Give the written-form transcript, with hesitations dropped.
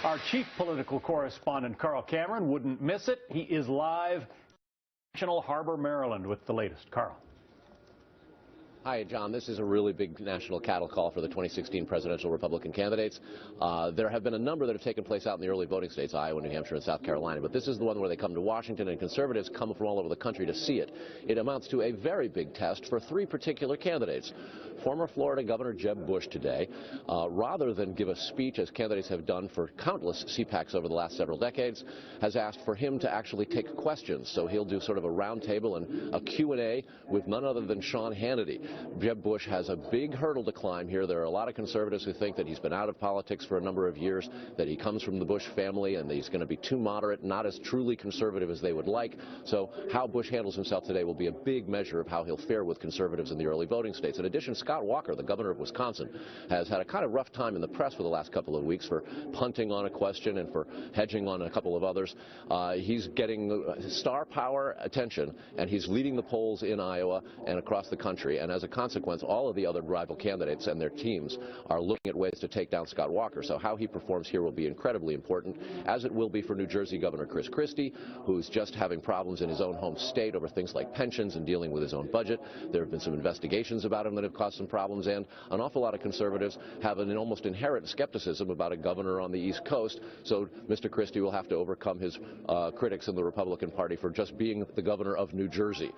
Our chief political correspondent, Carl Cameron, wouldn't miss it. He is live in National Harbor, Maryland, with the latest. Carl. Hi, John. This is a really big national cattle call for the 2016 presidential Republican candidates. There have been a number that have taken place out in the early voting states, Iowa, New Hampshire, and South Carolina. But this is the one where they come to Washington, and conservatives come from all over the country to see it. It amounts to a very big test for three particular candidates. Former Florida Governor Jeb Bush today, rather than give a speech as candidates have done for countless CPACs over the last several decades, has asked for him to actually take questions. So he'll do sort of a roundtable and a Q&A with none other than Sean Hannity. Jeb Bush has a big hurdle to climb here. There are a lot of conservatives who think that he's been out of politics for a number of years, that he comes from the Bush family, and that he's going to be too moderate, not as truly conservative as they would like. So how Bush handles himself today will be a big measure of how he'll fare with conservatives in the early voting states. In addition, Scott Walker, the governor of Wisconsin, has had a kind of rough time in the press for the last couple of weeks for punting on a question and for hedging on a couple of others. He's getting star power attention, and he's leading the polls in Iowa and across the country. And as a consequence, all of the other rival candidates and their teams are looking at ways to take down Scott Walker. So how he performs here will be incredibly important, as it will be for New Jersey Governor Christie, who's just having problems in his own home state over things like pensions and dealing with his own budget. There have been some investigations about him that have caused some problems, and an awful lot of conservatives have an almost inherent skepticism about a governor on the East Coast. So Mr. Christie will have to overcome his critics in the Republican Party for just being the governor of New Jersey.